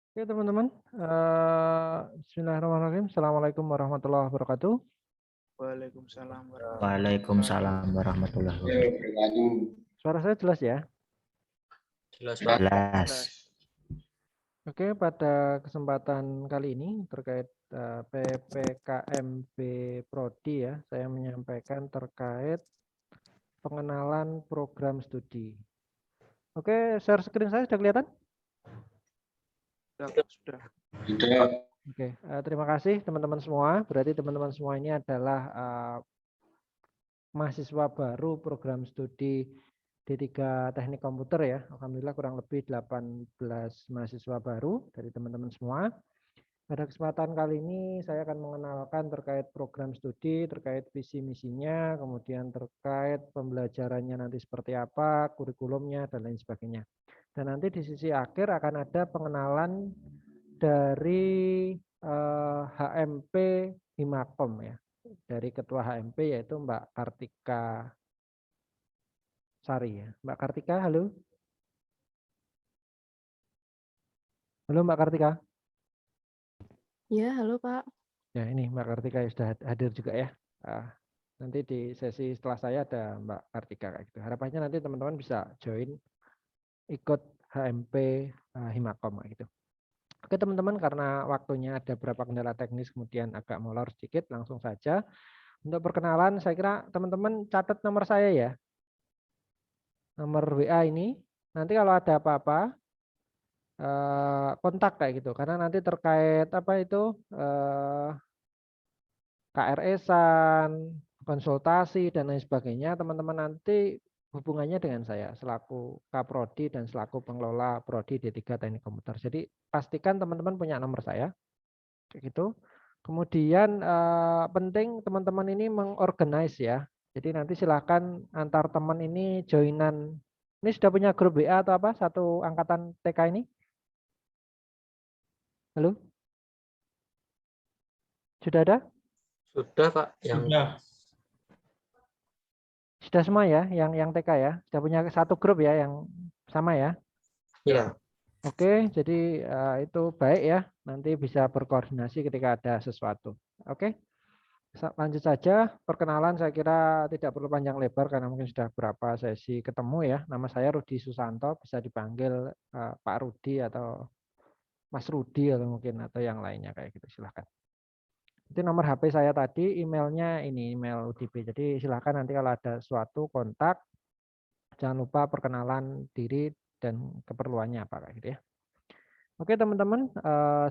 Oke teman-teman, Bismillahirrahmanirrahim. Assalamualaikum warahmatullahi wabarakatuh. Waalaikumsalam warahmatullahi Waalaikumsalam warahmatullahi wabarakatuh. Suara saya jelas ya? jelas Pak. Jelas. Oke, pada kesempatan kali ini terkait PPKMB Prodi ya, saya menyampaikan terkait pengenalan program studi. Oke, share screen saya sudah kelihatan? Sudah. Oke, terima kasih teman-teman semua. Berarti teman-teman semua ini adalah mahasiswa baru program studi D3 Teknik Komputer ya. Alhamdulillah kurang lebih 18 mahasiswa baru dari teman-teman semua. Pada kesempatan kali ini saya akan mengenalkan terkait program studi, terkait visi misinya, kemudian terkait pembelajarannya nanti seperti apa, kurikulumnya dan lain sebagainya. Dan nanti di sisi akhir akan ada pengenalan dari HMP Himakom ya. Dari Ketua HMP yaitu Mbak Kartika Sari ya. Mbak Kartika, halo. Halo Mbak Kartika. Ya, halo Pak. Ya ini Mbak Kartika sudah hadir juga ya. Nanti di sesi setelah saya ada Mbak Kartika kayak gitu. Harapannya nanti teman-teman bisa join ikut HMP Himakom kayak gitu. Oke teman-teman, karena waktunya ada beberapa kendala teknis kemudian agak molor sedikit, langsung saja. Untuk perkenalan saya kira teman-teman catat nomor saya ya. Nomor WA ini. Nanti kalau ada apa-apa kontak kayak gitu. Karena nanti terkait apa itu KRS-an, konsultasi dan lain sebagainya, teman-teman nanti hubungannya dengan saya selaku Kaprodi dan selaku pengelola Prodi D3 Teknik Komputer. Jadi pastikan teman-teman punya nomor saya. Kayak gitu. Kemudian penting teman-teman ini mengorganize ya. Jadi nanti silakan antar teman ini joinan. Ini sudah punya grup WA atau apa? Satu angkatan TK ini? Halo? Sudah ada? Sudah Pak. Sudah semua ya, yang TK ya. Sudah punya satu grup ya yang sama ya. Ya. Oke, jadi itu baik ya. Nanti bisa berkoordinasi ketika ada sesuatu. Oke. Lanjut saja, perkenalan saya kira tidak perlu panjang lebar karena mungkin sudah beberapa sesi ketemu ya. Nama saya Rudi Susanto, bisa dipanggil Pak Rudi atau Mas Rudi atau mungkin atau yang lainnya kayak gitu, silahkan. Itu nomor HP saya tadi, emailnya ini email UDP. Jadi silahkan nanti kalau ada suatu kontak, jangan lupa perkenalan diri dan keperluannya apa kayak gitu ya. Oke teman-teman,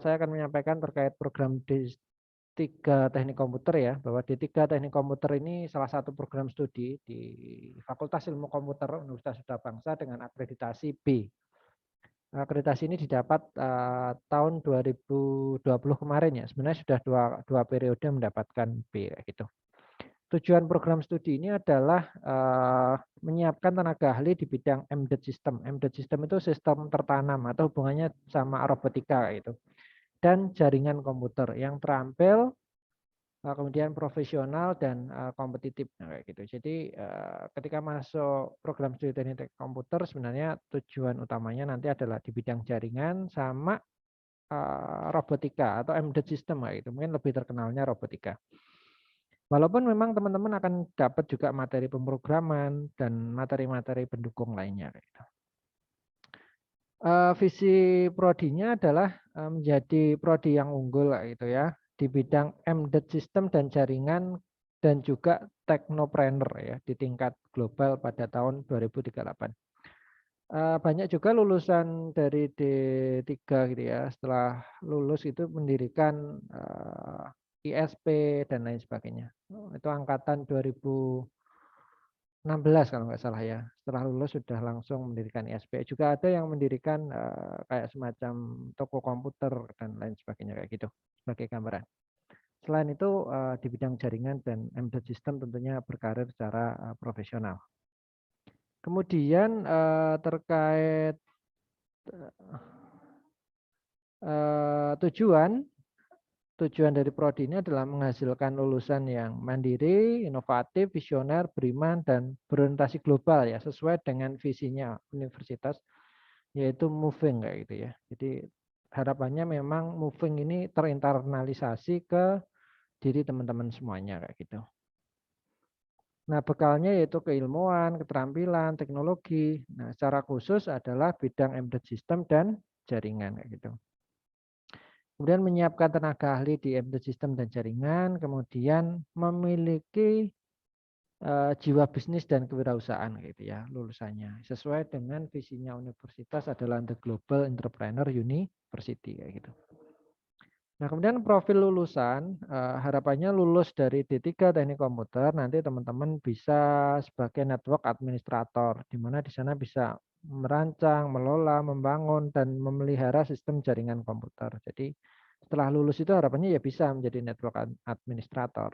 saya akan menyampaikan terkait program D3 Teknik Komputer ya, bahwa D3 Teknik Komputer ini salah satu program studi di Fakultas Ilmu Komputer Universitas Sunda Bangsa dengan akreditasi B. Akreditasi ini didapat tahun 2020 kemarin ya. Sebenarnya sudah dua periode mendapatkan B gitu. Tujuan program studi ini adalah menyiapkan tenaga ahli di bidang embedded system. Embedded system itu sistem tertanam atau hubungannya sama robotika gitu. Dan jaringan komputer yang terampil, kemudian profesional dan kompetitif kayak gitu. Jadi ketika masuk program studi teknik komputer sebenarnya tujuan utamanya nanti adalah di bidang jaringan sama robotika atau embedded system kayak gitu. Mungkin lebih terkenalnya robotika. Walaupun memang teman-teman akan dapat juga materi pemrograman dan materi-materi pendukung lainnya kayak gitu. Visi prodinya adalah menjadi prodi yang unggul gitu ya di bidang embedded system dan jaringan dan juga teknopreneur ya di tingkat global pada tahun 2038. Banyak juga lulusan dari D3 gitu ya, setelah lulus itu mendirikan ISP dan lain sebagainya. Itu angkatan 2016 kalau nggak salah ya. Setelah lulus sudah langsung mendirikan ISP. Juga ada yang mendirikan kayak semacam toko komputer dan lain sebagainya kayak gitu sebagai gambaran. Selain itu di bidang jaringan dan embedded system tentunya berkarir secara profesional. Kemudian terkait tujuan dari prodi ini adalah menghasilkan lulusan yang mandiri, inovatif, visioner, beriman, dan berorientasi global ya, sesuai dengan visinya universitas, yaitu moving kayak gitu ya. Jadi harapannya memang moving ini terinternalisasi ke diri teman-teman semuanya kayak gitu. Nah, bekalnya yaitu keilmuan, keterampilan, teknologi. Nah, secara khusus adalah bidang embedded system dan jaringan kayak gitu. Kemudian menyiapkan tenaga ahli di embedded system dan jaringan, kemudian memiliki jiwa bisnis dan kewirausahaan gitu ya lulusannya. Sesuai dengan visinya universitas adalah The Global Entrepreneur University kayak gitu. Nah, kemudian profil lulusan, harapannya lulus dari D3 Teknik Komputer, nanti teman-teman bisa sebagai network administrator, di mana di sana bisa merancang, mengelola, membangun, dan memelihara sistem jaringan komputer. Jadi setelah lulus itu harapannya ya bisa menjadi network administrator.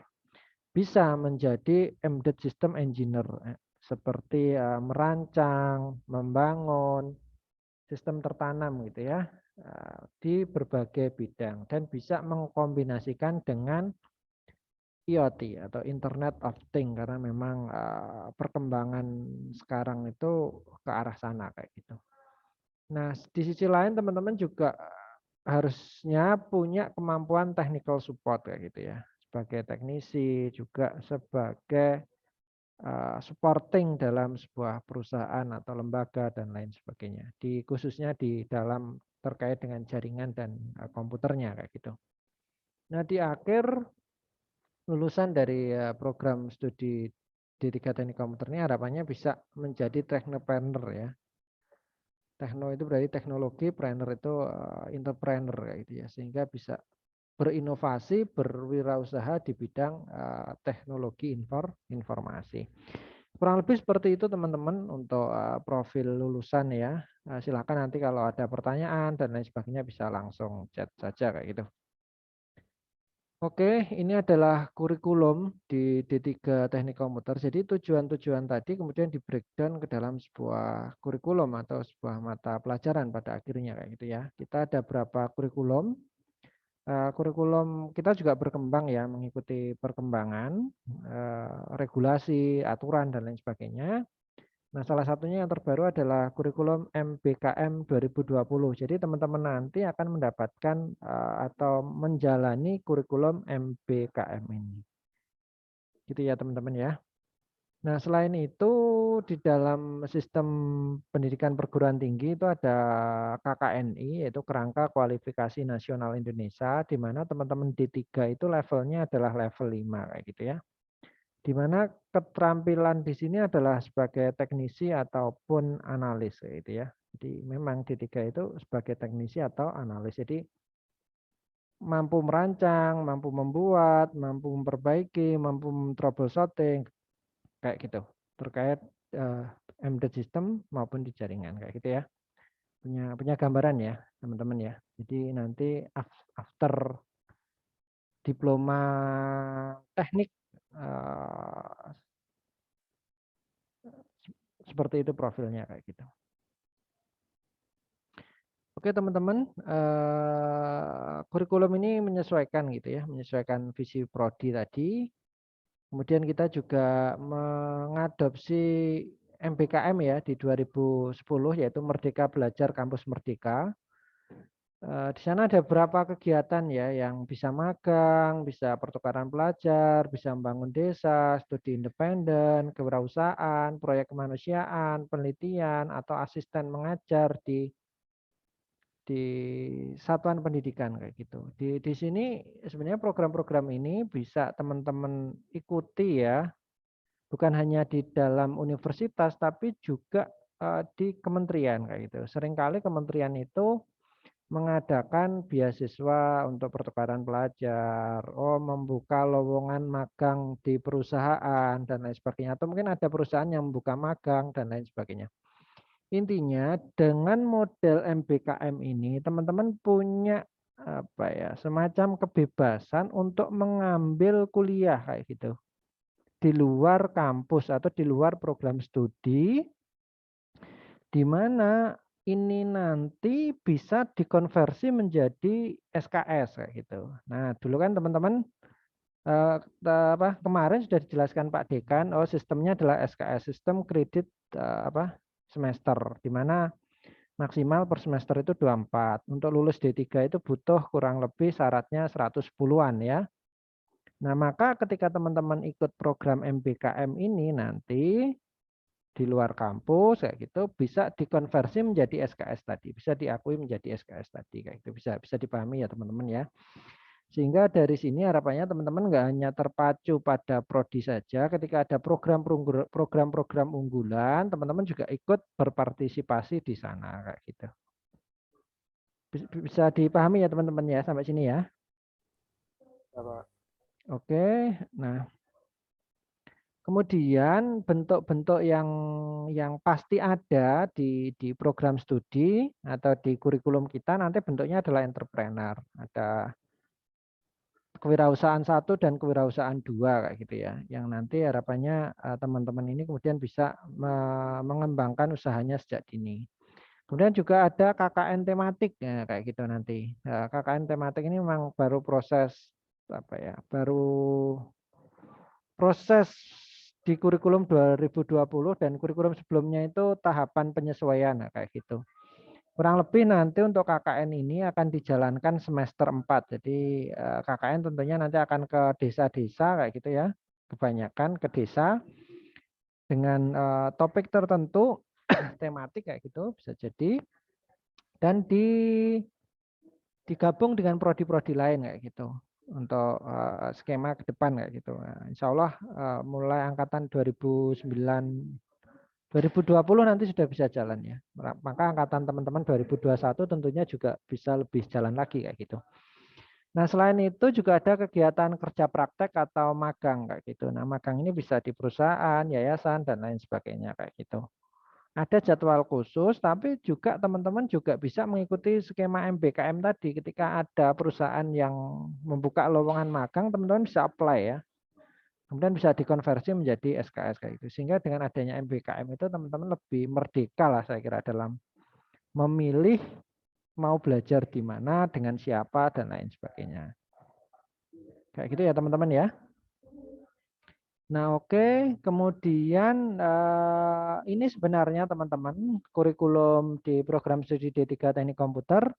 Bisa menjadi embedded system engineer, seperti merancang, membangun, sistem tertanam gitu ya di berbagai bidang dan bisa mengkombinasikan dengan IoT atau Internet of Things karena memang perkembangan sekarang itu ke arah sana kayak gitu. Nah, di sisi lain teman-teman juga harusnya punya kemampuan technical support kayak gitu ya. Sebagai teknisi juga sebagai supporting dalam sebuah perusahaan atau lembaga dan lain sebagainya. Khususnya di dalam terkait dengan jaringan dan komputernya kayak gitu. Nah, di akhir lulusan dari program studi D3 Teknik Komputer ini harapannya bisa menjadi technopreneur ya. Techno itu berarti teknologi, planner itu entrepreneur kayak gitu ya. Sehingga bisa berinovasi, berwirausaha di bidang teknologi informasi. Kurang lebih seperti itu teman-teman untuk profil lulusan ya. Silakan nanti kalau ada pertanyaan dan lain sebagainya bisa langsung chat saja kayak gitu. Oke, ini adalah kurikulum di D3 Teknik Komputer. Jadi tujuan-tujuan tadi kemudian di breakdown ke dalam sebuah kurikulum atau sebuah mata pelajaran pada akhirnya kayak gitu ya. Kita ada berapa kurikulum. Kurikulum kita juga berkembang ya, mengikuti perkembangan, regulasi, aturan, dan lain sebagainya. Nah, salah satunya yang terbaru adalah kurikulum MBKM 2020. Jadi teman-teman nanti akan mendapatkan atau menjalani kurikulum MBKM ini. Gitu ya teman-teman ya. Nah, selain itu di dalam sistem pendidikan perguruan tinggi itu ada KKNI, yaitu Kerangka Kualifikasi Nasional Indonesia, di mana teman-teman D3 itu levelnya adalah level 5 kayak gitu ya. Di mana keterampilan di sini adalah sebagai teknisi ataupun analis kayak gitu ya. Jadi memang D3 itu sebagai teknisi atau analis. Jadi mampu merancang, mampu membuat, mampu memperbaiki, mampu troubleshooting kayak gitu terkait embedded system maupun di jaringan kayak gitu ya, punya gambaran ya teman-teman ya. Jadi nanti after diploma teknik seperti itu profilnya kayak gitu. Oke teman-teman, kurikulum ini menyesuaikan gitu ya, menyesuaikan visi prodi tadi. Kemudian kita juga mengadopsi MBKM ya di 2010 yaitu Merdeka Belajar Kampus Merdeka. Di sana ada beberapa kegiatan ya yang bisa magang, bisa pertukaran pelajar, bisa membangun desa, studi independen, kewirausahaan, proyek kemanusiaan, penelitian atau asisten mengajar di satuan pendidikan kayak gitu. Di sini sebenarnya program-program ini bisa teman-teman ikuti ya, bukan hanya di dalam universitas tapi juga di kementerian kayak gitu. Seringkali kementerian itu mengadakan beasiswa untuk pertukaran pelajar, membuka lowongan magang di perusahaan dan lain sebagainya. Atau mungkin ada perusahaan yang membuka magang dan lain sebagainya. Intinya dengan model MBKM ini teman-teman punya apa ya, semacam kebebasan untuk mengambil kuliah kayak gitu di luar kampus atau di luar program studi, di mana ini nanti bisa dikonversi menjadi SKS kayak gitu. Nah, dulu kan teman-teman kemarin sudah dijelaskan Pak Dekan, sistemnya adalah SKS, sistem kredit semester, di mana Maksimal per semester itu 24. Untuk lulus D3 itu butuh kurang lebih syaratnya 110-an ya. Nah, maka ketika teman-teman ikut program MBKM ini nanti di luar kampus kayak gitu bisa dikonversi menjadi SKS tadi, bisa diakui menjadi SKS tadi kayak gitu. Bisa dipahami ya teman-teman ya. Sehingga dari sini harapannya teman-teman nggak hanya terpacu pada prodi saja, ketika ada program-program unggulan, teman-teman juga ikut berpartisipasi di sana kayak gitu. Bisa dipahami ya teman-teman ya sampai sini ya. Oke, nah kemudian bentuk-bentuk yang pasti ada di program studi atau di kurikulum kita nanti bentuknya adalah entrepreneur. Ada kewirausahaan 1 dan kewirausahaan 2 kayak gitu ya. Yang nanti harapannya teman-teman ini kemudian bisa mengembangkan usahanya sejak dini. Kemudian juga ada KKN tematik ya, kayak gitu nanti. Nah, KKN tematik ini memang baru proses apa ya? Baru proses di kurikulum 2020 dan kurikulum sebelumnya itu tahapan penyesuaian nah, kayak gitu. Kurang lebih nanti untuk KKN ini akan dijalankan semester 4. Jadi KKN tentunya nanti akan ke desa-desa kayak gitu ya. Kebanyakan ke desa dengan topik tertentu tematik kayak gitu bisa jadi dan digabung dengan prodi-prodi lain kayak gitu untuk skema ke depan kayak gitu. Nah, insya Allah mulai angkatan 2020 nanti sudah bisa jalan ya. Maka angkatan teman-teman 2021 tentunya juga bisa lebih jalan lagi kayak gitu. Nah, selain itu juga ada kegiatan kerja praktek atau magang kayak gitu. Nah, magang ini bisa di perusahaan, yayasan dan lain sebagainya kayak gitu. Ada jadwal khusus, tapi juga teman-teman juga bisa mengikuti skema MBKM tadi. Ketika ada perusahaan yang membuka lowongan magang, teman-teman bisa apply ya. Kemudian bisa dikonversi menjadi SKS kayak gitu. Sehingga dengan adanya MBKM itu teman-teman lebih merdeka lah saya kira dalam memilih mau belajar di mana, dengan siapa, dan lain sebagainya. Kayak gitu ya teman-teman ya. Nah, oke. Kemudian ini sebenarnya teman-teman kurikulum di program studi D3 Teknik Komputer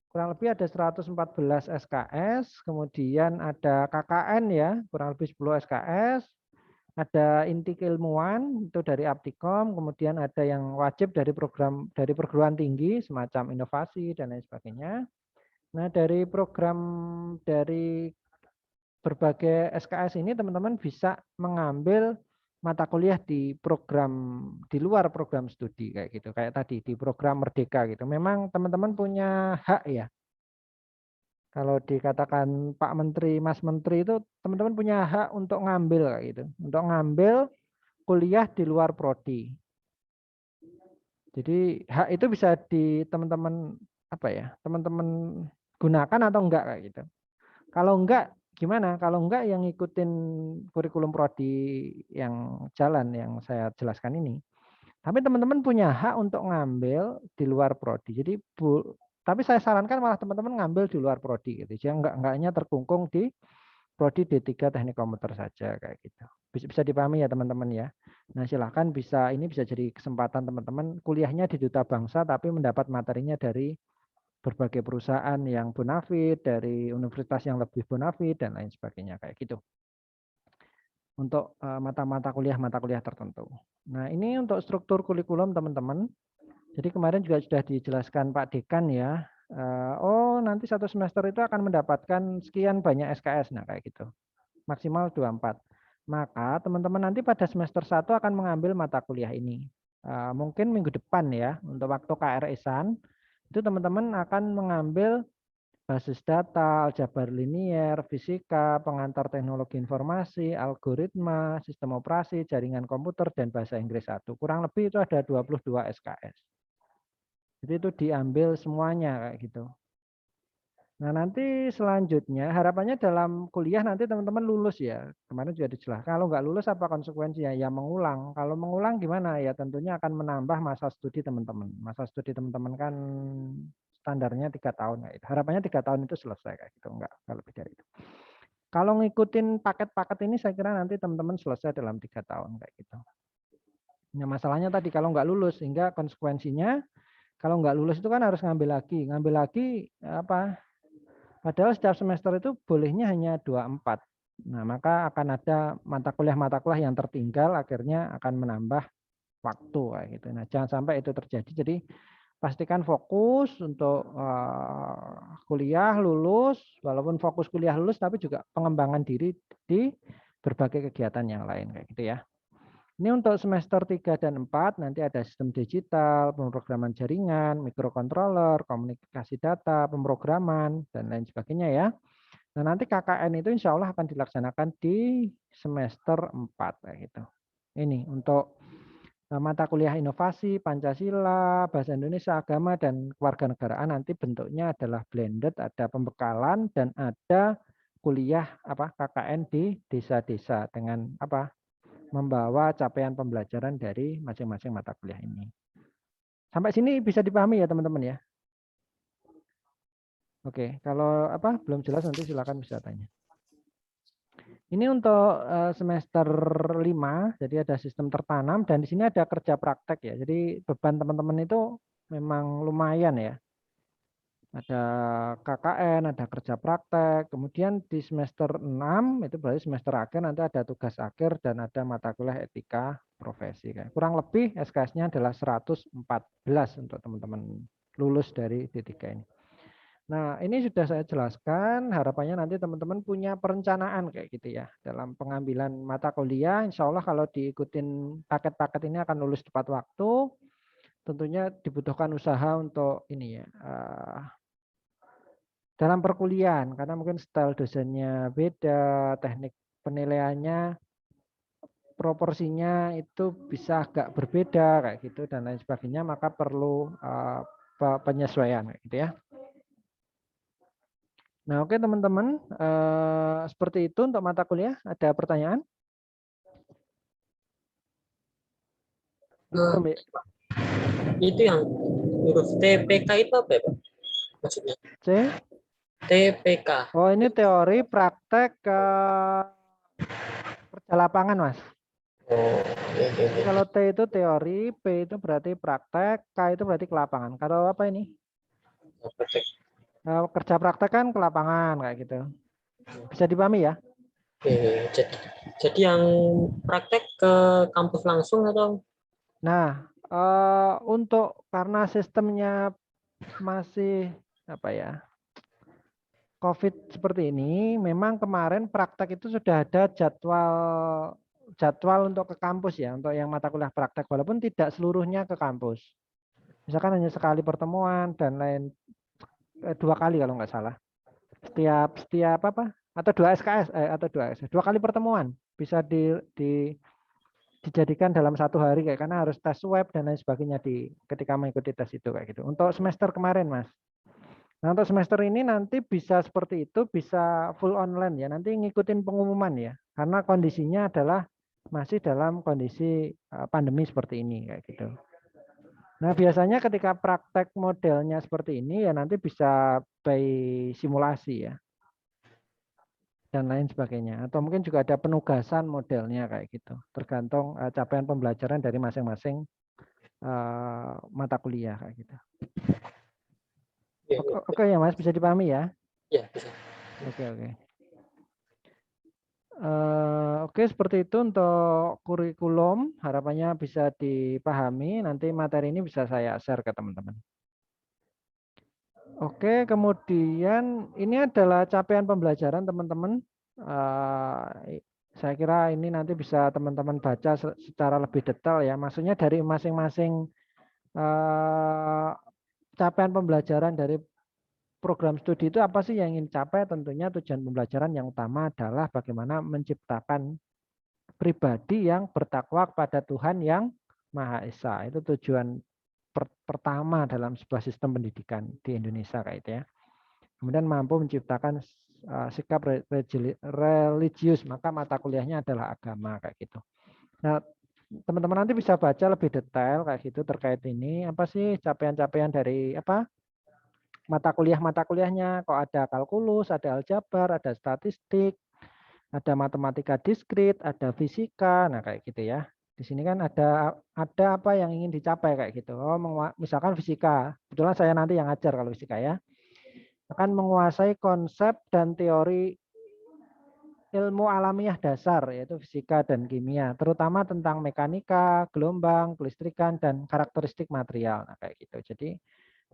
kurang lebih ada 114 SKS, kemudian ada KKN ya, kurang lebih 10 SKS, ada inti keilmuan itu dari Aptikom, kemudian ada yang wajib dari program dari perguruan tinggi semacam inovasi dan lain sebagainya. Nah, dari program dari berbagai SKS ini teman-teman bisa mengambil mata kuliah di program di luar program studi kayak gitu. Kayak tadi di program Merdeka gitu. Memang teman-teman punya hak ya. Kalau dikatakan Pak Menteri, Mas Menteri itu teman-teman punya hak untuk ngambil kayak gitu. Untuk ngambil kuliah di luar prodi. Jadi hak itu bisa di teman-teman apa ya? Teman-teman gunakan atau enggak kayak gitu. Kalau enggak gimana? Kalau enggak yang ngikutin kurikulum prodi yang jalan yang saya jelaskan ini. Tapi teman-teman punya hak untuk ngambil di luar prodi. Jadi tapi saya sarankan malah teman-teman ngambil di luar prodi gitu. Jadi enggaknya terkungkung di prodi D3 Teknik Komputer saja kayak gitu. Bisa dipahami ya teman-teman ya. Nah, silahkan ini bisa jadi kesempatan teman-teman kuliahnya di Duta Bangsa tapi mendapat materinya dari berbagai perusahaan yang bonafit, dari universitas yang lebih bonafit dan lain sebagainya kayak gitu. Untuk mata kuliah tertentu. Nah, ini untuk struktur kurikulum teman-teman. Jadi kemarin juga sudah dijelaskan Pak Dekan ya. Oh, nanti satu semester itu akan mendapatkan sekian banyak SKS. Nah, kayak gitu. Maksimal 24. Maka teman-teman nanti pada semester 1 akan mengambil mata kuliah ini. Mungkin minggu depan ya, untuk waktu KRS-an, itu teman-teman akan mengambil basis data, aljabar linier, fisika, pengantar teknologi informasi, algoritma, sistem operasi, jaringan komputer, dan bahasa Inggris 1. Kurang lebih itu ada 22 SKS. Jadi itu diambil semuanya kayak gitu. Nah, nanti selanjutnya harapannya dalam kuliah nanti teman-teman lulus ya. Kemarin juga dijelaskan. Kalau nggak lulus apa konsekuensinya? Ya mengulang. Kalau mengulang gimana? Ya tentunya akan menambah masa studi teman-teman. Masa studi teman-teman kan standarnya 3 tahun. Kayak gitu. Harapannya 3 tahun itu selesai kayak gitu. Enggak lebih dari itu. Kalau ngikutin paket-paket ini saya kira nanti teman-teman selesai dalam 3 tahun kayak gitu. Nah, masalahnya tadi kalau nggak lulus sehingga konsekuensinya Kalau nggak lulus itu kan harus ngambil lagi apa? Padahal setiap semester itu bolehnya hanya 24. Nah, maka akan ada mata kuliah yang tertinggal, akhirnya akan menambah waktu kayak gitu. Nah, jangan sampai itu terjadi. Jadi pastikan fokus untuk kuliah lulus, walaupun fokus kuliah lulus, tapi juga pengembangan diri di berbagai kegiatan yang lain kayak gitu ya. Ini untuk semester 3 dan 4 nanti ada sistem digital, pemrograman jaringan, mikrokontroler, komunikasi data, pemrograman, dan lain sebagainya ya. Nah, nanti KKN itu insya Allah akan dilaksanakan di semester 4 kayak gitu. Ini untuk mata kuliah inovasi, Pancasila, Bahasa Indonesia, Agama, dan Kewarganegaraan nanti bentuknya adalah blended, ada pembekalan dan ada kuliah KKN di desa-desa dengan membawa capaian pembelajaran dari masing-masing mata kuliah ini. Sampai sini bisa dipahami ya teman-teman ya? Oke, kalau belum jelas nanti silakan bisa tanya. Ini untuk semester 5, jadi ada sistem tertanam dan di sini ada kerja praktek ya. Jadi beban teman-teman itu memang lumayan ya. Ada KKN, ada kerja praktek, kemudian di semester 6 itu berarti semester akhir nanti ada tugas akhir dan ada mata kuliah etika profesi. Kurang lebih SKS-nya adalah 114 untuk teman-teman lulus dari D3 ini. Nah, ini sudah saya jelaskan, harapannya nanti teman-teman punya perencanaan kayak gitu ya. Dalam pengambilan mata kuliah, insya Allah kalau diikutin paket-paket ini akan lulus tepat waktu. Tentunya dibutuhkan usaha untuk ini ya, dalam perkuliahan, karena mungkin style dosennya beda, teknik penilaiannya, proporsinya itu bisa agak berbeda kayak gitu dan lain sebagainya, maka perlu penyesuaian kayak gitu ya. Nah, oke teman-teman, seperti itu untuk mata kuliah. Ada pertanyaan? Itu yang huruf TPK itu apa ya, Pak? Maksudnya? C. TPK. Oh, ini teori praktek kerja lapangan, Mas. Oh, Jadi kalau T itu teori, P itu berarti praktek, K itu berarti ke lapangan. Kalau apa ini? praktek. Kerja praktek kan ke lapangan kayak gitu. Bisa dipahami ya? Jadi yang praktek ke kampus langsung atau? Nah, untuk karena sistemnya masih COVID seperti ini, memang kemarin praktek itu sudah ada jadwal untuk ke kampus ya, untuk yang mata kuliah praktek, walaupun tidak seluruhnya ke kampus. Misalkan hanya sekali pertemuan dan lain 2 kali kalau nggak salah. Setiap atau 2 SKS atau 2 kali pertemuan bisa dijadikan dalam 1 hari kayak karena harus tes web dan lain sebagainya ketika mengikuti tes itu kayak gitu. Untuk semester kemarin, Mas. Nah, untuk semester ini nanti bisa seperti itu, bisa full online ya. Nanti ngikutin pengumuman ya. Karena kondisinya adalah masih dalam kondisi pandemi seperti ini kayak gitu. Nah, biasanya ketika praktek modelnya seperti ini ya nanti bisa by simulasi ya. Dan lain sebagainya. Atau mungkin juga ada penugasan modelnya kayak gitu. Tergantung capaian pembelajaran dari masing-masing mata kuliah kayak gitu. Oke ya Mas, bisa dipahami ya? Ya, bisa. Oke. Oke, seperti itu untuk kurikulum. Harapannya bisa dipahami. Nanti materi ini bisa saya share ke teman-teman. Oke, kemudian ini adalah capaian pembelajaran teman-teman. Saya kira ini nanti bisa teman-teman baca secara lebih detail ya. Maksudnya dari masing-masing capaian pembelajaran dari program studi itu apa sih yang ingin dicapai? Tentunya tujuan pembelajaran yang utama adalah bagaimana menciptakan pribadi yang bertakwa kepada Tuhan yang Maha Esa. Itu tujuan pertama dalam sebuah sistem pendidikan di Indonesia kayak itu ya. Kemudian mampu menciptakan sikap religius, maka mata kuliahnya adalah agama kayak gitu. Nah, teman-teman nanti bisa baca lebih detail kayak gitu terkait ini. Apa sih capaian-capaian dari mata kuliahnya? Kok ada kalkulus, ada aljabar, ada statistik, ada matematika diskrit, ada fisika, nah kayak gitu ya. Di sini kan ada apa yang ingin dicapai kayak gitu. Oh, misalkan fisika. Kebetulan saya nanti yang ngajar kalau fisika ya. Akan menguasai konsep dan teori ilmu alamiah dasar yaitu fisika dan kimia, terutama tentang mekanika, gelombang, kelistrikan dan karakteristik material. Nah, kayak gitu. Jadi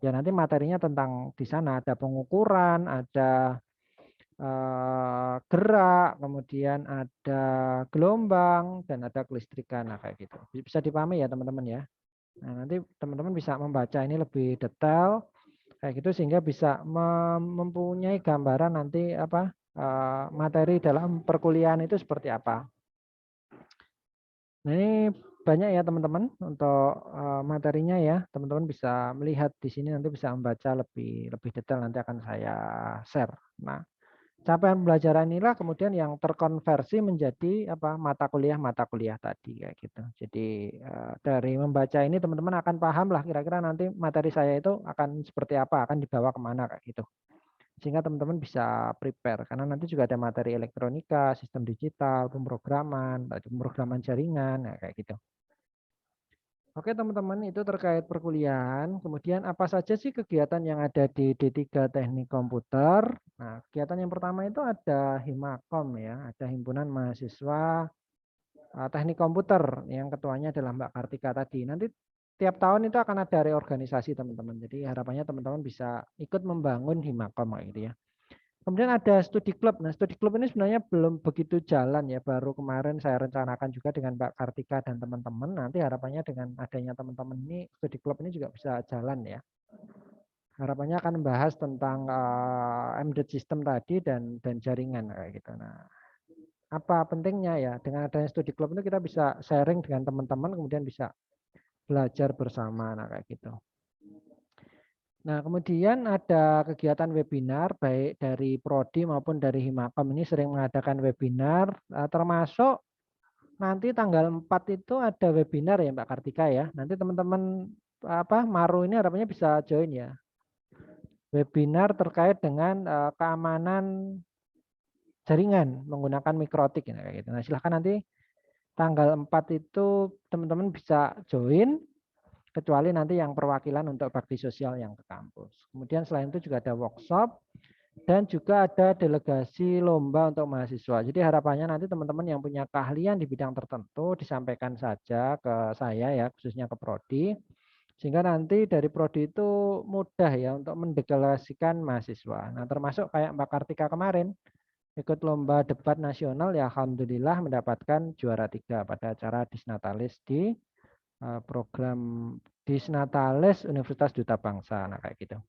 ya nanti materinya tentang di sana ada pengukuran, ada gerak, kemudian ada gelombang dan ada kelistrikan. Nah, kayak gitu. Bisa dipahami ya teman-teman ya. Nah, nanti teman-teman bisa membaca ini lebih detail kayak gitu sehingga bisa mempunyai gambaran nanti apa materi dalam perkuliahan itu seperti apa. Nah, ini banyak ya teman-teman untuk materinya ya. Teman-teman bisa melihat di sini nanti bisa membaca lebih detail nanti akan saya share. Nah, capaian pembelajaran inilah kemudian yang terkonversi menjadi apa mata kuliah tadi kayak gitu. Jadi dari membaca ini teman-teman akan paham lah kira-kira nanti materi saya itu akan seperti apa, akan dibawa kemana kayak gitu. Sehingga teman-teman bisa prepare karena nanti juga ada materi elektronika, sistem digital, pemrograman jaringan, nah, kayak gitu. Oke teman-teman, itu terkait perkuliahan. Kemudian apa saja sih kegiatan yang ada di D3 Teknik Komputer? Nah, kegiatan yang pertama itu ada Himakom ya, ada Himpunan Mahasiswa Teknik Komputer yang ketuanya adalah Mbak Kartika tadi. Nanti tiap tahun itu akan ada reorganisasi teman-teman. Jadi harapannya teman-teman bisa ikut membangun Himakom gitu ya. Kemudian ada studi klub. Nah, studi klub ini sebenarnya belum begitu jalan ya. Baru kemarin saya rencanakan juga dengan Mbak Kartika dan teman-teman. Nanti harapannya dengan adanya teman-teman ini, studi klub ini juga bisa jalan ya. Harapannya akan membahas tentang embedded system tadi dan jaringan kayak gitu. Nah, apa pentingnya ya? Dengan adanya studi klub itu kita bisa sharing dengan teman-teman, kemudian bisa belajar bersama. Nah, kayak gitu. Nah, kemudian ada kegiatan webinar baik dari Prodi maupun dari Himakom ini sering mengadakan webinar termasuk nanti tanggal 4 itu ada webinar ya Mbak Kartika ya. Nanti teman-teman Maru ini harapannya bisa join ya. Webinar terkait dengan keamanan jaringan menggunakan mikrotik ya, kayak gitu. Nah, silahkan nanti tanggal 4 itu teman-teman bisa join kecuali nanti yang perwakilan untuk bakti sosial yang ke kampus. Kemudian selain itu juga ada workshop dan juga ada delegasi lomba untuk mahasiswa. Jadi harapannya nanti teman-teman yang punya keahlian di bidang tertentu disampaikan saja ke saya ya, khususnya ke Prodi. Sehingga nanti dari Prodi itu mudah ya untuk mendeklarasikan mahasiswa. Nah, termasuk kayak Mbak Kartika kemarin ikut lomba debat nasional ya alhamdulillah mendapatkan juara 3 pada acara Disnatalis di program Disnatalis Universitas Duta Bangsa. Nah, kayak gitu.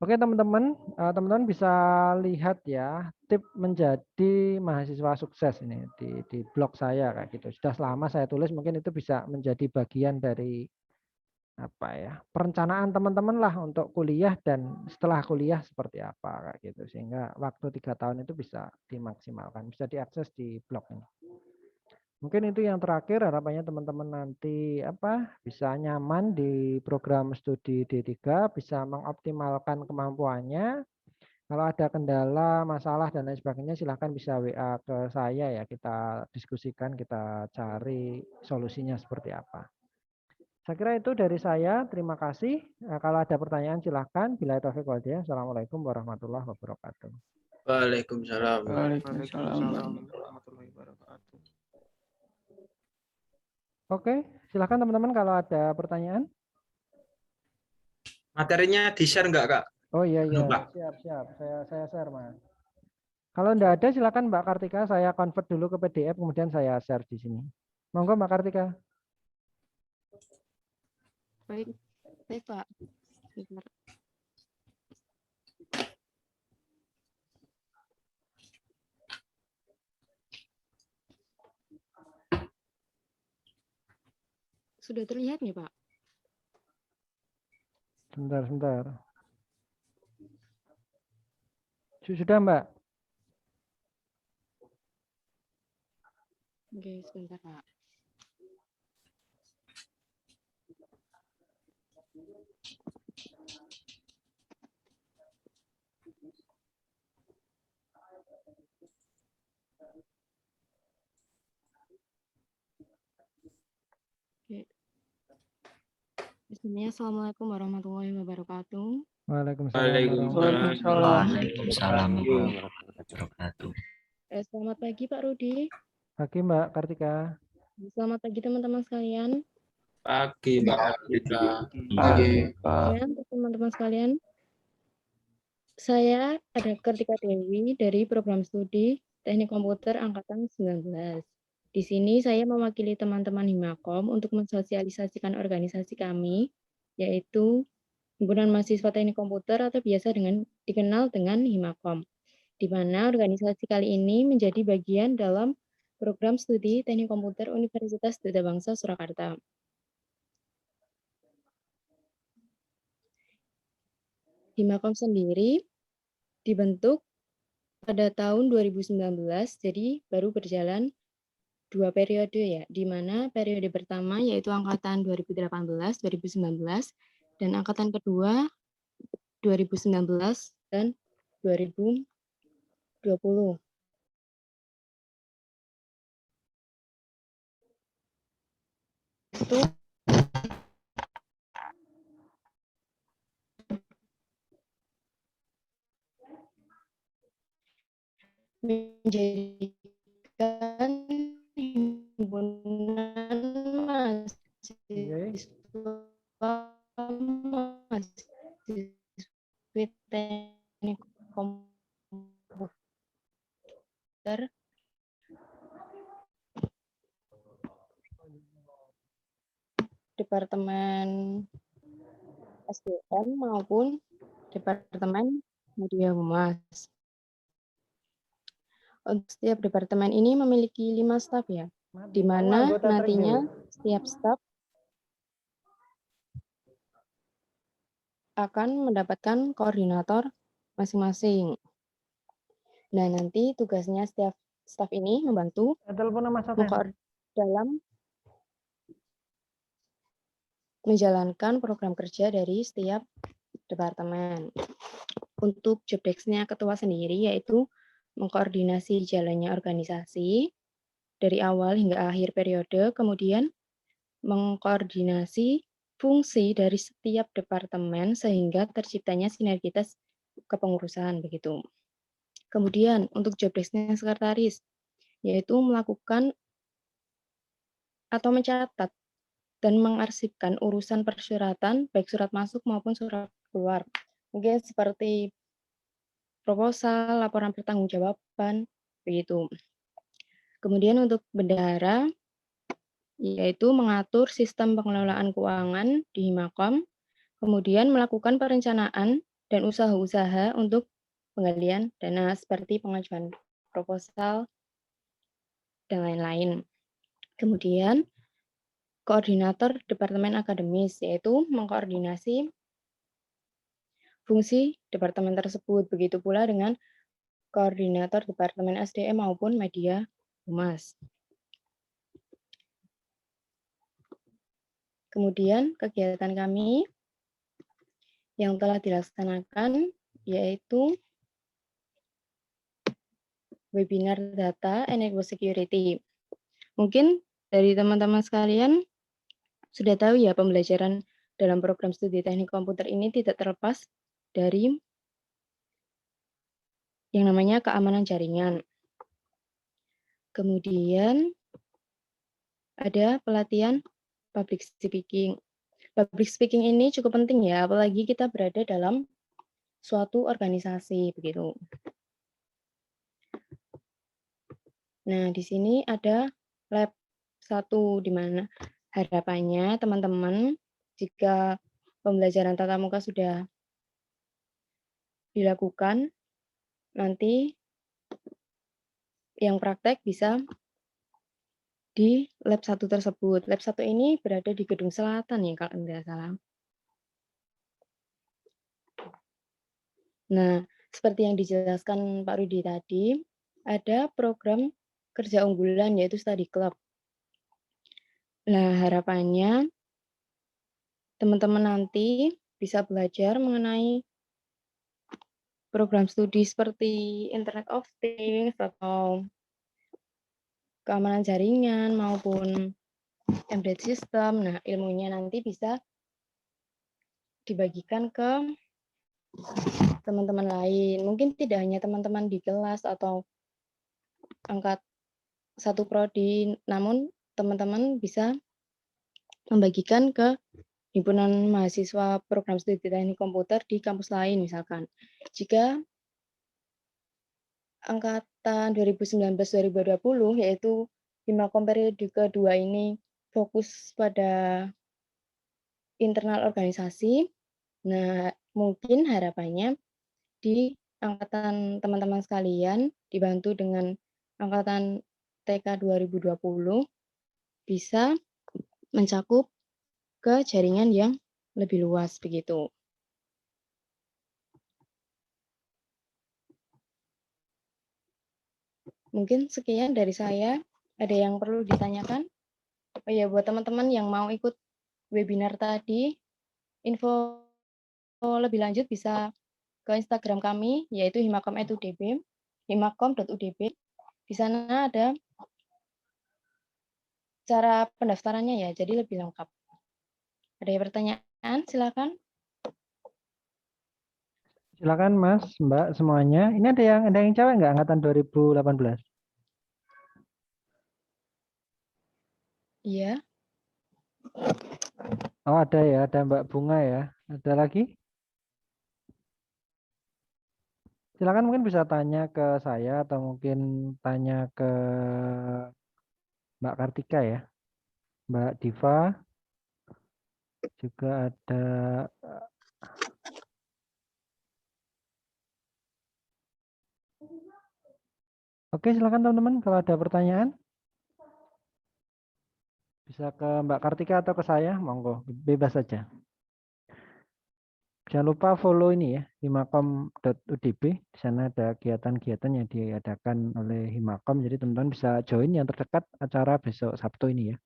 Oke teman-teman, teman-teman bisa lihat ya tip menjadi mahasiswa sukses ini di blog saya kayak gitu. Sudah lama saya tulis, mungkin itu bisa menjadi bagian dari apa ya perencanaan teman-teman lah untuk kuliah dan setelah kuliah seperti apa kayak gitu. Sehingga waktu 3 tahun itu bisa dimaksimalkan, bisa diakses di blog ini. Mungkin itu yang terakhir, harapannya teman-teman nanti bisa nyaman di program studi D3, bisa mengoptimalkan kemampuannya. Kalau ada kendala, masalah dan lain sebagainya silahkan bisa WA ke saya ya, kita diskusikan, kita cari solusinya seperti apa. Saya kira itu dari saya, terima kasih. Nah, kalau ada pertanyaan silahkan. Bila taufiq wal hidayah. Assalamualaikum warahmatullahi wabarakatuh. Waalaikumsalam. warahmatullahi wabarakatuh. Oke, silakan teman-teman kalau ada pertanyaan. Materinya di-share nggak, Kak? Oh iya, Lupa. siap. Saya share Mas. Kalau enggak ada silakan Mbak Kartika, saya convert dulu ke PDF kemudian saya share di sini. Monggo Mbak Kartika. Baik, baik Pak. Bentar. Sudah terlihat nih Pak? Sebentar. Sudah Mbak? Oke, sebentar Pak. Sebelumnya, Assalamualaikum warahmatullahi wabarakatuh. Waalaikumsalam warahmatullahi Waalaikumsalam. Waalaikumsalam warahmatullahi wabarakatuh. Selamat pagi Pak Rudi. Pagi Mbak Kartika. Selamat pagi teman-teman sekalian. Pagi, Mbak Rika. Pagi, Pak. Ya, untuk teman-teman sekalian, saya ada Kartika Dewi dari program studi Teknik Komputer Angkatan 19. Di sini saya mewakili teman-teman Himakom untuk mensosialisasikan organisasi kami, yaitu Himpunan Mahasiswa Teknik Komputer atau biasa dikenal dengan Himakom, di mana organisasi kali ini menjadi bagian dalam program studi Teknik Komputer Universitas Duta Bangsa Surakarta. Himakom sendiri dibentuk pada tahun 2019, jadi baru berjalan 2 periode ya, di mana periode pertama yaitu angkatan 2018-2019 dan angkatan kedua 2019 dan 2020. Itu menjadikan himpunan mahasiswa teknik komputer Departemen SDM maupun Departemen Media Humas. Untuk setiap departemen ini memiliki 5 staf ya, di mana nantinya setiap staf akan mendapatkan koordinator masing-masing. Nah, nanti tugasnya setiap staf ini membantu dalam menjalankan program kerja dari setiap departemen. Untuk job desk-nya ketua sendiri yaitu mengkoordinasi jalannya organisasi dari awal hingga akhir periode, kemudian mengkoordinasi fungsi dari setiap departemen sehingga terciptanya sinergitas kepengurusan begitu. Kemudian untuk job desk-nya sekretaris yaitu melakukan atau mencatat dan mengarsipkan urusan persyaratan baik surat masuk maupun surat keluar. Mungkin seperti proposal, laporan pertanggungjawaban, begitu. Kemudian untuk bendahara, yaitu mengatur sistem pengelolaan keuangan di Himakom, kemudian melakukan perencanaan dan usaha-usaha untuk penggalian dana seperti pengajuan proposal, dan lain-lain. Kemudian, koordinator Departemen Akademis, yaitu mengkoordinasi fungsi departemen tersebut, begitu pula dengan koordinator Departemen SDM maupun Media Humas. Kemudian kegiatan kami yang telah dilaksanakan yaitu webinar data and network security. Mungkin dari teman-teman sekalian sudah tahu ya pembelajaran dalam program studi teknik komputer ini tidak terlepas dari yang namanya keamanan jaringan. Kemudian ada pelatihan public speaking. Public speaking ini cukup penting ya, apalagi kita berada dalam suatu organisasi begitu. Nah, di sini ada lab 1 di mana harapannya teman-teman jika pembelajaran tatap muka sudah dilakukan, nanti yang praktek bisa di lab 1 tersebut. Lab 1 ini berada di gedung selatan ya kalau tidak salah. Nah, seperti yang dijelaskan Pak Rudi tadi, ada program kerja unggulan yaitu study club. Nah, harapannya teman-teman nanti bisa belajar mengenai program studi seperti Internet of Things atau keamanan jaringan maupun embedded system. Nah, ilmunya nanti bisa dibagikan ke teman-teman lain. Mungkin tidak hanya teman-teman di kelas atau angkat satu prodi, namun teman-teman bisa membagikan ke himpunan mahasiswa program studi teknik komputer di kampus lain misalkan. Jika angkatan 2019-2020 yaitu Himakom periode kedua ini fokus pada internal organisasi. Nah, mungkin harapannya di angkatan teman-teman sekalian dibantu dengan angkatan TK 2020 bisa mencakup ke jaringan yang lebih luas begitu. Mungkin sekian dari saya. Ada yang perlu ditanyakan? Oh ya, buat teman-teman yang mau ikut webinar tadi, info lebih lanjut bisa ke Instagram kami, yaitu himakom.udb, himakom.udb. Di sana ada cara pendaftarannya ya, jadi lebih lengkap. Ada yang pertanyaan? Silakan. Silakan Mas, Mbak semuanya. Ini ada yang cewek nggak angkatan 2018? Iya. Oh ada ya, ada Mbak Bunga ya. Ada lagi? Silakan mungkin bisa tanya ke saya atau mungkin tanya ke Mbak Kartika ya. Mbak Diva juga ada. Oke, silakan teman-teman kalau ada pertanyaan. Bisa ke Mbak Kartika atau ke saya, monggo, bebas saja. Jangan lupa follow ini ya, himakom.udb. Di sana ada kegiatan-kegiatan yang diadakan oleh Himakom. Jadi teman-teman bisa join yang terdekat acara besok Sabtu ini ya.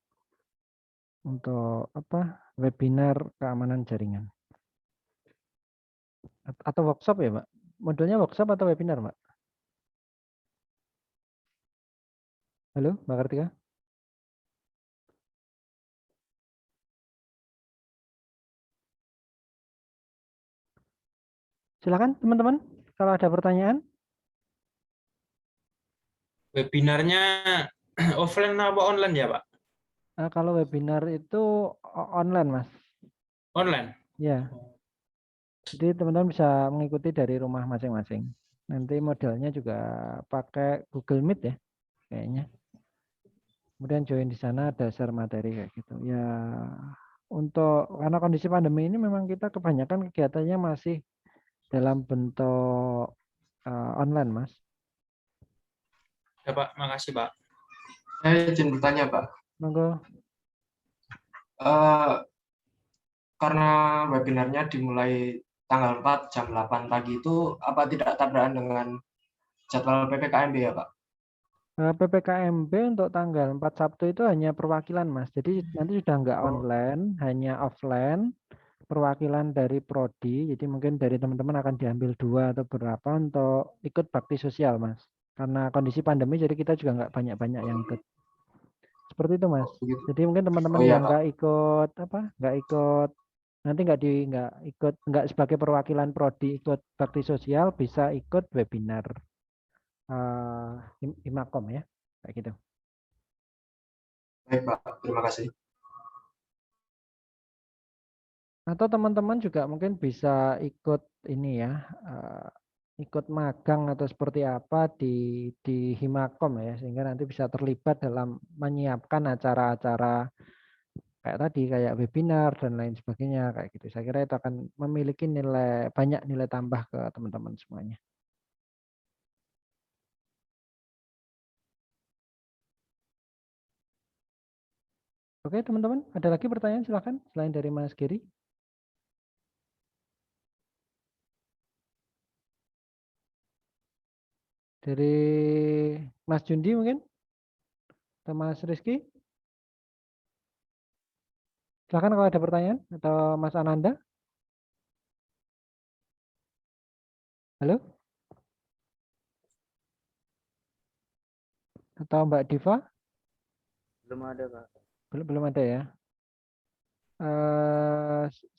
Untuk apa? Webinar keamanan jaringan. Atau workshop ya, Mbak? Modelnya workshop atau webinar, Mbak? Halo, Mbak Kartika? Silakan teman-teman, kalau ada pertanyaan. Webinarnya offline apa online ya, Pak? Kalau webinar itu online, Mas. Online. Ya, jadi teman-teman bisa mengikuti dari rumah masing-masing. Nanti modelnya juga pakai Google Meet ya, kayaknya. Kemudian join di sana ada share materi kayak gitu. Ya, karena kondisi pandemi ini memang kita kebanyakan kegiatannya masih dalam bentuk online, Mas. Ya, Pak. Makasih, Pak. Saya izin bertanya, Pak. Monggo. Karena webinarnya dimulai tanggal 4 jam 8 pagi itu apa tidak tabrakan dengan jadwal PPKMB ya, Pak? PPKMB untuk tanggal 4 Sabtu itu hanya perwakilan, Mas. Jadi nanti sudah nggak Oh. online, hanya offline. Perwakilan dari prodi, jadi mungkin dari teman-teman akan diambil 2 atau berapa untuk ikut bakti sosial, Mas. Karena kondisi pandemi, jadi kita juga nggak banyak-banyak yang ikut. Seperti itu, Mas. Begitu. Jadi mungkin teman-teman Oh iya, yang Pak. nggak ikut nanti nggak sebagai perwakilan prodi ikut bakti sosial bisa ikut webinar Himakom ya, kayak gitu. Baik, Pak. Terima kasih. Atau teman-teman juga mungkin bisa ikut ini ya, ikut magang atau seperti apa di Himakom ya, sehingga nanti bisa terlibat dalam menyiapkan acara-acara kayak tadi, kayak webinar dan lain sebagainya kayak gitu. Saya kira itu akan memiliki banyak nilai tambah ke teman-teman semuanya. Oke teman-teman, ada lagi pertanyaan silakan selain dari Mas Giri. Dari Mas Jundi mungkin? Atau Mas Rizky? Silakan kalau ada pertanyaan. Atau Mas Ananda? Halo? Atau Mbak Diva? Belum ada, Pak. Belum ada ya.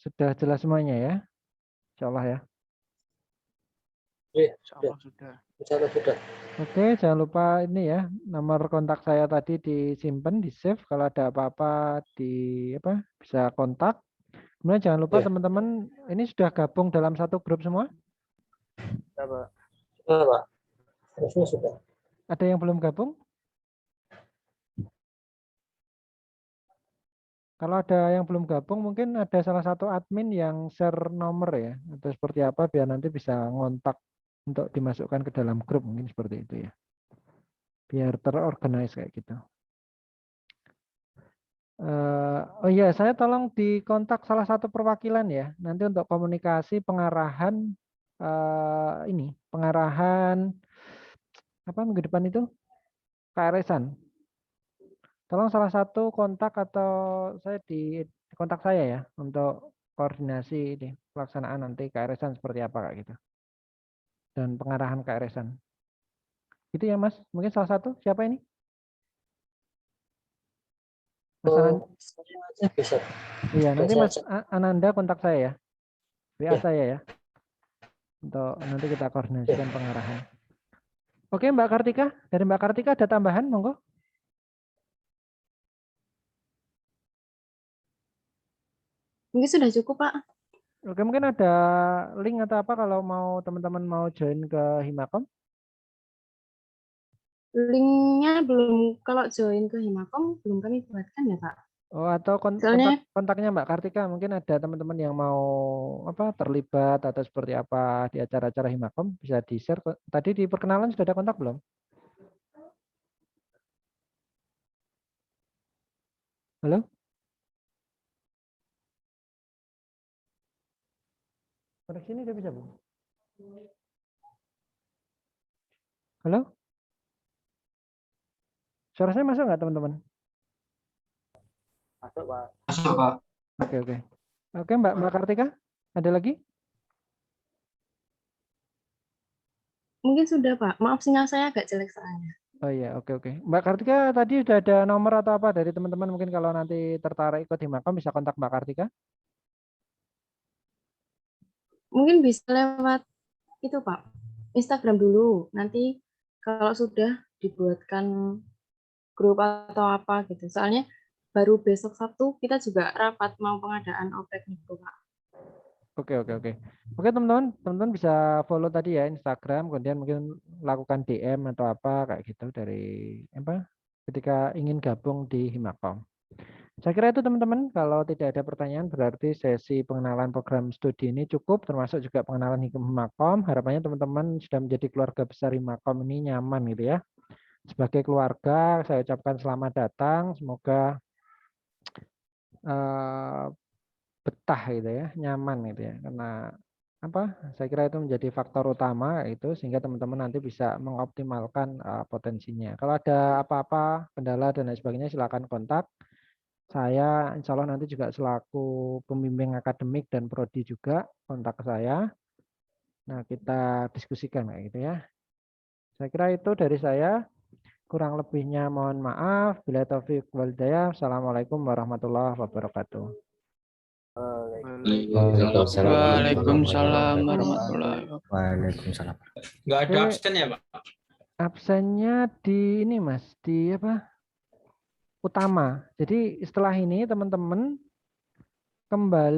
Sudah jelas semuanya ya, insya Allah ya. Sudah. Oke, jangan lupa ini ya, nomor kontak saya tadi disimpan, di save. Kalau ada apa-apa bisa kontak. Kemudian jangan lupa Ya. teman-teman ini sudah gabung dalam satu grup semua. Pak. Harusnya sudah. Ada yang belum gabung? Kalau ada yang belum gabung, mungkin ada salah satu admin yang share nomor ya, atau seperti apa, biar nanti bisa ngontak untuk dimasukkan ke dalam grup, mungkin seperti itu ya. Biar terorganize kayak gitu. Oh iya, saya tolong dikontak salah satu perwakilan ya, nanti untuk komunikasi pengarahan pengarahan apa minggu depan itu KRS-an. Tolong salah satu kontak atau saya di kontak saya ya untuk koordinasi di pelaksanaan nanti KRS-an seperti apa kayak gitu. Dan pengarahan KRS-an. Itu ya Mas, mungkin salah satu siapa ini? Mas Ananda. Saya aja bisa. Iya, nanti Saya Mas Ananda kontak saya ya. WA saya ya. Untuk nanti kita koordinasikan pengarahan. Oke, Mbak Kartika, dari Mbak Kartika ada tambahan, monggo. Mungkin sudah cukup, Pak. Oke, mungkin ada link atau apa kalau mau teman-teman mau join ke Himakom? Linknya belum, kalau join ke Himakom belum kami buatkan ya, Pak. Oh, atau Soalnya kontaknya Mbak Kartika, mungkin ada teman-teman yang mau terlibat atau seperti apa di acara-acara Himakom, bisa di-share. Tadi di perkenalan sudah ada kontak belum? Halo? Koneksi ini udah bisa, Bu? Halo? Suara saya masuk nggak, teman-teman? Masuk, Pak. Masuk, Pak. Oke. Oke, Mbak Kartika, ada lagi? mungkin sudah, Pak. Maaf, sinyal saya agak jelek soalnya. Oh iya, oke. Mbak Kartika tadi sudah ada nomor atau apa dari teman-teman, mungkin kalau nanti tertarik ikut Himakom bisa kontak Mbak Kartika. Mungkin bisa lewat itu, Pak. Instagram dulu. Nanti kalau sudah dibuatkan grup atau apa gitu. Soalnya baru besok Sabtu kita juga rapat mau pengadaan oprek itu, Pak. Oke. Oke, teman-teman bisa follow tadi ya Instagram, kemudian mungkin lakukan DM atau apa kayak gitu dari ketika ingin gabung di Himakom. Saya kira itu teman-teman, kalau tidak ada pertanyaan berarti sesi pengenalan program studi ini cukup, termasuk juga pengenalan Himakom. Harapannya teman-teman sudah menjadi keluarga besar Himakom ini nyaman gitu ya. Sebagai keluarga, saya ucapkan selamat datang, semoga betah gitu ya, nyaman gitu ya. Karena saya kira itu menjadi faktor utama itu sehingga teman-teman nanti bisa mengoptimalkan potensinya. Kalau ada apa-apa, kendala dan lain sebagainya silakan kontak. Saya insya Allah nanti juga selaku pembimbing akademik dan prodi juga kontak ke saya. Nah, kita diskusikan kayak gitu ya. Saya kira itu dari saya. Kurang lebihnya mohon maaf. Bila taufik wal hidayah. Assalamualaikum warahmatullahi wabarakatuh. Waalaikumsalam warahmatullahi wabarakatuh. Waalaikumsalam. Nggak ada Oke. absen ya, Pak? Absennya di ini Mas, di utama. Jadi setelah ini teman-teman kembali